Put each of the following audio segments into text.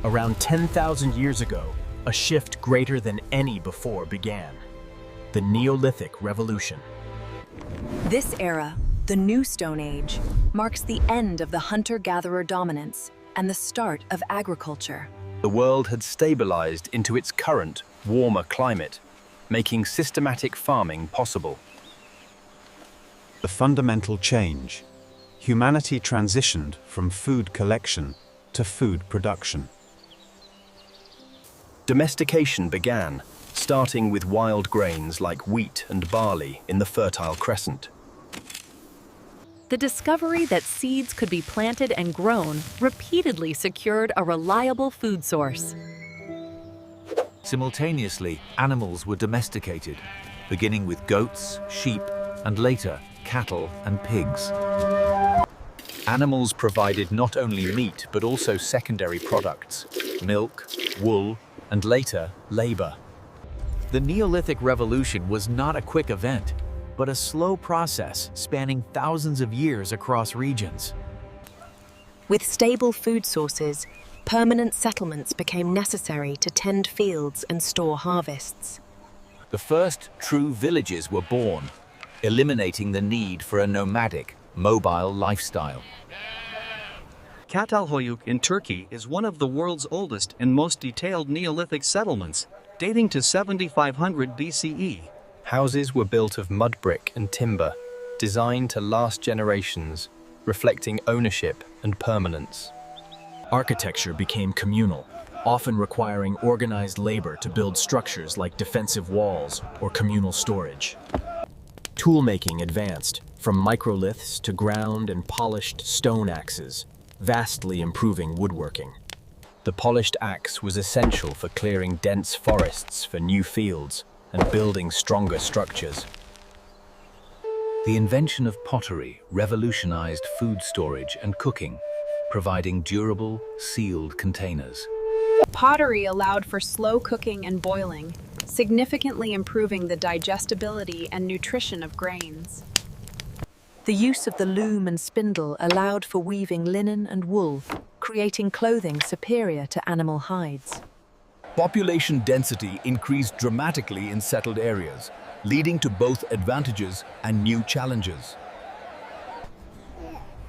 Around 10,000 years ago, a shift greater than any before began. The Neolithic Revolution. This era, the New Stone Age, marks the end of the hunter-gatherer dominance and the start of agriculture. The world had stabilized into its current, warmer climate, making systematic farming possible. The fundamental change. Humanity transitioned from food collection to food production. Domestication began, starting with wild grains like wheat and barley in the Fertile Crescent. The discovery that seeds could be planted and grown repeatedly secured a reliable food source. Simultaneously, animals were domesticated, beginning with goats, sheep, and later, cattle and pigs. Animals provided not only meat but also secondary products, milk, wool, and later, labor. The Neolithic Revolution was not a quick event, but a slow process spanning thousands of years across regions. With stable food sources, permanent settlements became necessary to tend fields and store harvests. The first true villages were born, eliminating the need for a nomadic, mobile lifestyle. Çatalhöyük in Turkey is one of the world's oldest and most detailed Neolithic settlements, dating to 7500 BCE. Houses were built of mud brick and timber, designed to last generations, reflecting ownership and permanence. Architecture became communal, often requiring organized labor to build structures like defensive walls or communal storage. Toolmaking advanced, from microliths to ground and polished stone axes, vastly improving woodworking. The polished axe was essential for clearing dense forests for new fields and building stronger structures. The invention of pottery revolutionized food storage and cooking, providing durable, sealed containers. Pottery allowed for slow cooking and boiling, significantly improving the digestibility and nutrition of grains. The use of the loom and spindle allowed for weaving linen and wool, creating clothing superior to animal hides. Population density increased dramatically in settled areas, leading to both advantages and new challenges.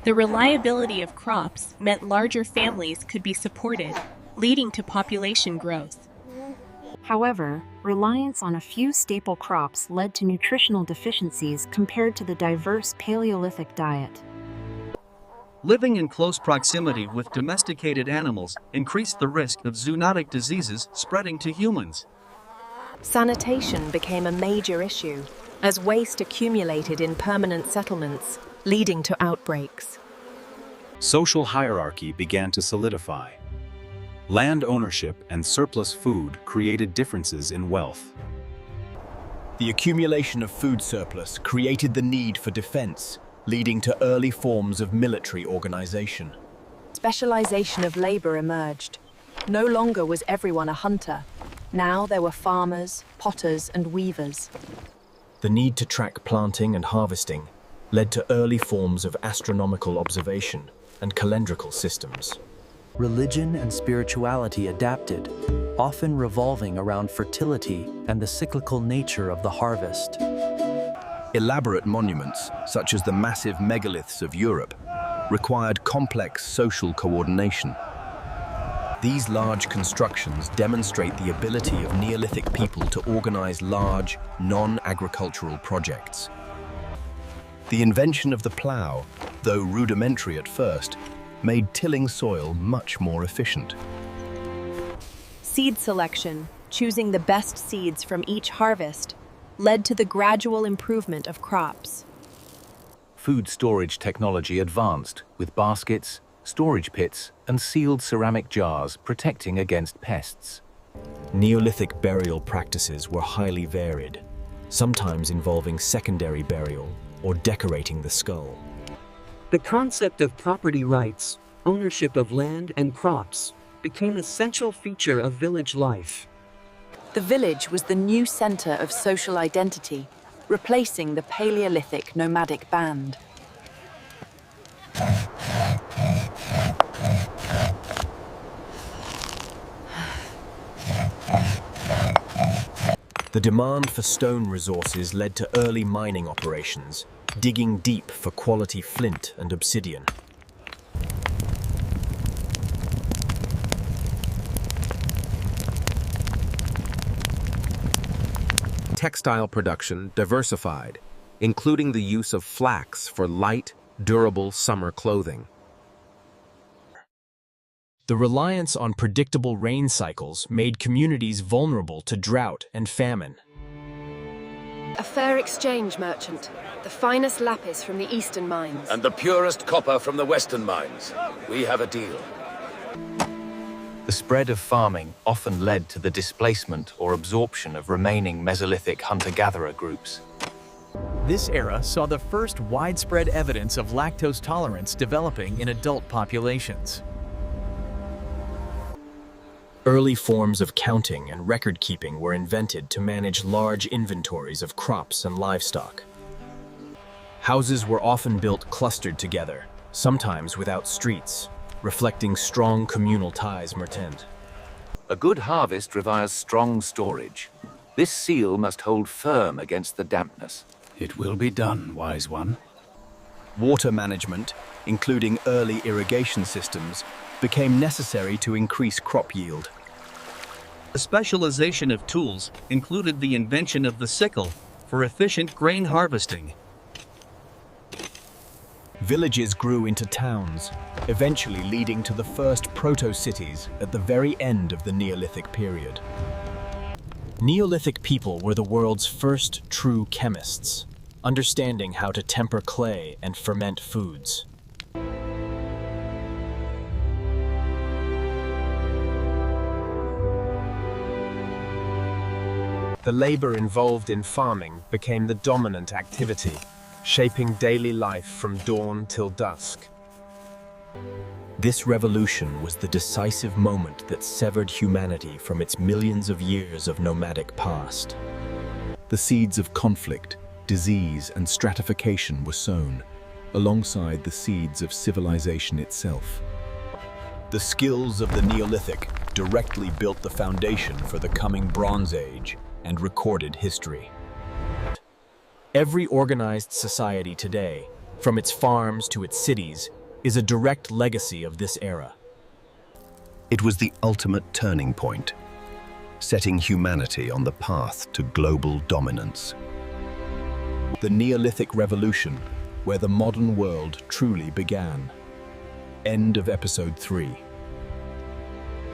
The reliability of crops meant larger families could be supported, leading to population growth. However, reliance on a few staple crops led to nutritional deficiencies compared to the diverse Paleolithic diet. Living in close proximity with domesticated animals increased the risk of zoonotic diseases spreading to humans. Sanitation became a major issue, as waste accumulated in permanent settlements, leading to outbreaks. Social hierarchy began to solidify. Land ownership and surplus food created differences in wealth. The accumulation of food surplus created the need for defense, leading to early forms of military organization. Specialization of labor emerged. No longer was everyone a hunter. Now there were farmers, potters, and weavers. The need to track planting and harvesting led to early forms of astronomical observation and calendrical systems. Religion and spirituality adapted, often revolving around fertility and the cyclical nature of the harvest. Elaborate monuments, such as the massive megaliths of Europe, required complex social coordination. These large constructions demonstrate the ability of Neolithic people to organize large, non-agricultural projects. The invention of the plow, though rudimentary at first, made tilling soil much more efficient. Seed selection, choosing the best seeds from each harvest, led to the gradual improvement of crops. Food storage technology advanced, with baskets, storage pits, and sealed ceramic jars protecting against pests. Neolithic burial practices were highly varied, sometimes involving secondary burial or decorating the skull. The concept of property rights, ownership of land and crops, became a central feature of village life. The village was the new center of social identity, replacing the Paleolithic nomadic band. The demand for stone resources led to early mining operations, digging deep for quality flint and obsidian. Textile production diversified, including the use of flax for light, durable summer clothing. The reliance on predictable rain cycles made communities vulnerable to drought and famine. A fair exchange merchant, the finest lapis from the eastern mines. And the purest copper from the western mines. We have a deal. The spread of farming often led to the displacement or absorption of remaining Mesolithic hunter-gatherer groups. This era saw the first widespread evidence of lactose tolerance developing in adult populations. Early forms of counting and record-keeping were invented to manage large inventories of crops and livestock. Houses were often built clustered together, sometimes without streets, reflecting strong communal ties mertent. A good harvest requires strong storage. This seal must hold firm against the dampness. It will be done, wise one. Water management, including early irrigation systems, became necessary to increase crop yield. The specialization of tools included the invention of the sickle for efficient grain harvesting. Villages grew into towns, eventually leading to the first proto-cities at the very end of the Neolithic period. Neolithic people were the world's first true chemists, understanding how to temper clay and ferment foods. The labor involved in farming became the dominant activity, shaping daily life from dawn till dusk. This revolution was the decisive moment that severed humanity from its millions of years of nomadic past. The seeds of conflict, disease, and stratification were sown, alongside the seeds of civilization itself. The skills of the Neolithic directly built the foundation for the coming Bronze Age and recorded history. Every organized society today, from its farms to its cities, is a direct legacy of this era. It was the ultimate turning point, setting humanity on the path to global dominance. The Neolithic Revolution, where the modern world truly began. End of episode 3.